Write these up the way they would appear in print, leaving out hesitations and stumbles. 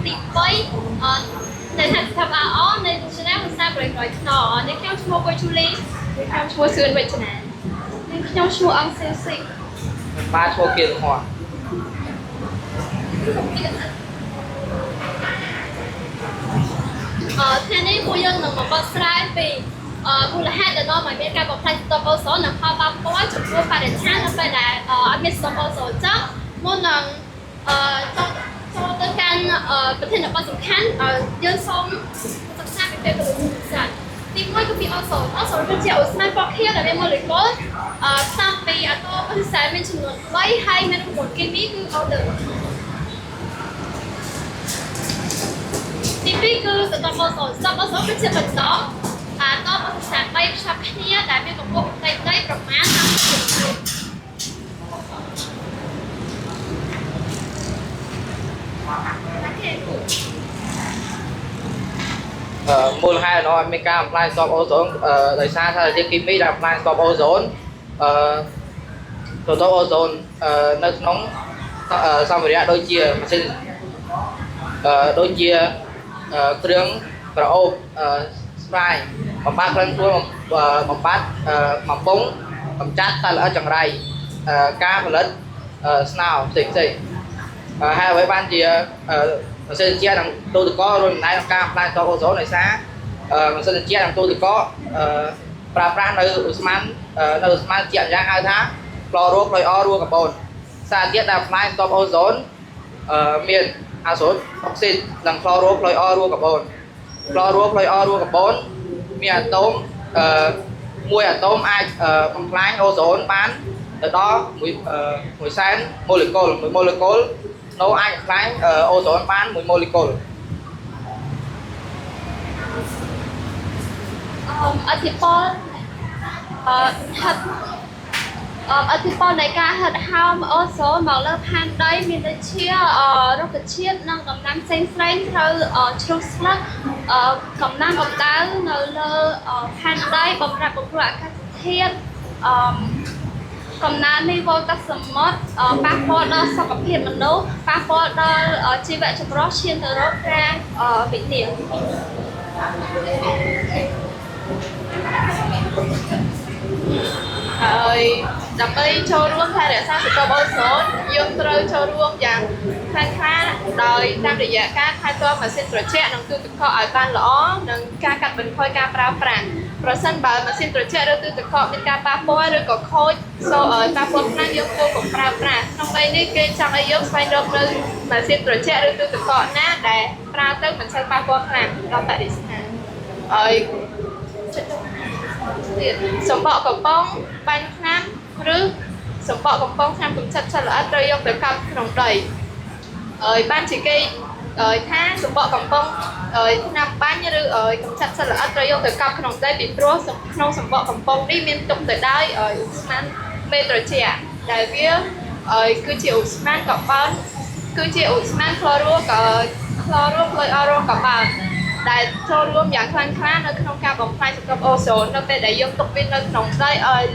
ទី3នៅថាថាអនៅ channel ភាសាប្រយោគខ្នងនេះខ្ញុំឈ្មោះបុយជូលីខ្ញុំឈ្មោះសឿនវិជ្ជណានេះខ្ញុំឈ្មោះអង្គសៀវស៊ីបាទឈ្មោះគៀនហោះថ្ងៃនេះពួកយើងនឹងមកបកស្រាយពីមូលហេតុដែលនាំឲ្យមានការបំផ្លាញស្តុបអូសូននិងផលប៉ះពាល់ចំពោះបរិស្ថាននៅពេលដែលអត់មានស្តុបអូសូនចឹងមុននឹងចូលទៅកាន់ប្រធានបទសំខាន់យើងសូមសិក្សាពីពេលកំណត់សាស្ត្រទី1គឺពីអូសូនគឺជាឧស្ម័នពណ៌ខៀវដែលមានម៉ូលេគុលផ្សំពីអាតូមពិសេសមានចំនួន3ហើយមានរូបមន្តគីមីគឺអូដឺទី2គឺស្តុបអូសូនគឺជាបន្តអាតូមពិសេស3ផ្សំគ្នាដែលមានកម្ពស់ផ្ទៃដីប្រមាណ30 មូលហេតុnóមានការបំផ្លាញស្តុបអូសូនដោយសារសារធាតុគីមីដែលបំផ្លាញស្តុបអូសូនស្តុបអូសូននៅក្នុងសម្ភារៈដូចជាម៉ាស៊ីនដូចជាគ្រឿងប្រអប់ស្រាយបំបត្តិក្លិនខ្លួនបំបត្តិបំពង់កម្ចាត់សត្វល្អិតចង្រៃការផលិតស្នោផ្សេងហើយអ្វីបានជាម៉ាស៊ីនត្រជាក់និងទូទឹកកករួមចំណែកក្នុងការបំផ្លាញស្តុបអូសូនដោយសារម៉ាស៊ីនត្រជាក់និងទូទឹកកកប្រើប្រាស់នៅឧស្ម័នជាក់យ៉ាងហៅថាក្លរ៉ូក្លូអ៊រកាបូនសារធាតុដែលបំផ្លាញស្តុបអូសូនមានអាសូតអុកស៊ីតនិងក្លរ៉ូក្លូអ៊រកាបូនក្លរ៉ូក្លូអ៊រកាបូនមានអាតូមមួយអាតូមអាចបំផ្លាញអូសូនបានទៅដល់1សែនម៉ូលេគុល1ម៉ូលេគុលនោះអាចបំផ្លាញអូសូនបាន1ម៉ូលេគុលអធិពលអធិពលនៃការហិតហោមអូសូនមកលើផែនដីមានដូចជារុក្ខជាតិនិងដំណាំផ្សេងៗត្រូវជ្រុះស្លឹកកំណើនកម្ដៅនៅលើផែនដីបំរែបំរួលអាកាសធាតុកំណើននេះវល់កាសសមុទ្រប៉ះពាល់ដល់សុខភាពមនុស្សប៉ះពាល់ដល់ជីវៈចម្រុះឈានទៅរកការវិនាសហើយដើម្បីចូលរួមថែរក្សាស្តុបអូសូនយើងត្រូវចូលរួមយ៉ាងខ្លាំងក្លាដោយតាមរយៈការថែទាំម៉ាស៊ីនត្រជាក់និងទូទឹកកកឲ្យបានល្អនិងការកាត់បន្ថយការប្រើប្រាស់ប្រសិនបើម៉ាស៊ីនត្រជាក់ឬទូទឹកកកមានការប៉ះពាល់ឬក៏ខូចប៉ះពាល់ខ្លាំងយើងគួរកុំប្រើប្រាស់ក្នុងន័យនេះគេចង់ឲ្យយើងស្វែងរកនៅម៉ាស៊ីនត្រជាក់ឬទូទឹកកកណាដែលប្រើទៅមិនសូវប៉ះពាល់ខ្លាំងដល់បរិស្ថានហើយសម្បកកំប៉ុងបាញ់ថ្នាំឬសម្បកកំប៉ុងថ្នាំកម្ចាត់សត្វល្អិតត្រូវយកទៅកាប់ក្នុងដីហើយបានជាគេថាសម្បកកំប៉ុងថ្នាំបាញ់ឬកម្ចាត់សត្វល្អិតត្រូវយកទៅកាប់ក្នុងដីពីព្រោះក្នុងសម្បកកំប៉ុងនេះមានទុកទៅដោយឧស្ម័នមេត្រជាក់ដែលវាគឺជាឧស្ម័នកាបូនគឺជាឧស្ម័នក្លរ៉ូក្លូអ៊រកាបូនដែលចូលរួមយ៉ាងខ្លាំងក្លានៅក្នុងការបំផ្លាញស្តុបអូសូននៅពេលដែលយើងទុកវានៅក្នុងដី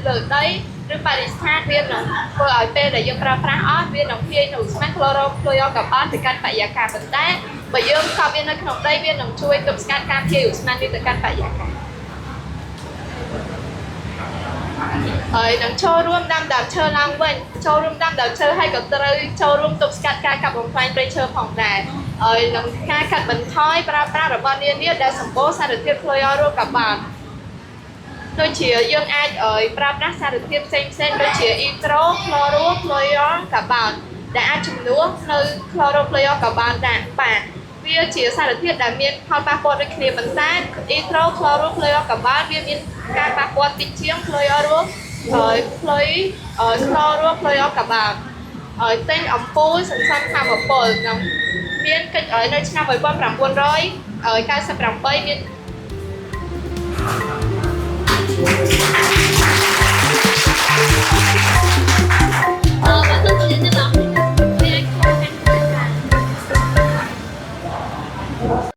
លើដីឬបរិស្ថានវានឹងធ្វើឲ្យពេលដែលយើងប្រើប្រាស់អស់វានឹងភាយនៅឧស្ម័នក្លរ៉ូក្លូអ៊រកាបូនទៅកាន់បរិយាកាសប៉ុន្តែបើយើងកប់វានៅក្នុងដីវានឹងជួយទប់ស្កាត់ការភាយឧស្ម័ននេះទៅកាន់បរិយាកាសហើយនឹងចូលរួមដាំដើមឈើឡើងវិញចូលរួមដាំដើមឈើហើយក៏ត្រូវចូលរួមទប់ស្កាត់ការកាប់បំផ្លាញព្រៃឈើផងដែរហើយនឹងការកាត់បន្ថយប្រើប្រាស់របស់នានាដែលសម្បូរសារធាតុក្លូអ៊រកាបូនដូចជាយើងអាចប្រើប្រាស់សារធាតុផ្សេងដូចជាអ៊ីត្រូក្លរ៉ូក្លូអ៊រកាបូនដែលអាចជំនួសនៅក្លរ៉ូក្លូអ៊រកាបូនដែរបាទវាជាសារធាតុដែលមានផលប៉ះពាល់ដូចគ្នាប៉ុន្តែអ៊ីត្រូក្លរ៉ូក្លូអ៊រកាបូនវាមានការប៉ះពាល់តិចជាងក្លូអ៊រក្លូអ៊រកាបូនហើយទិញអំពូលសន្សំថាមពលក្នុងមានកិច្ចនៅឆ្នាំ1998មាន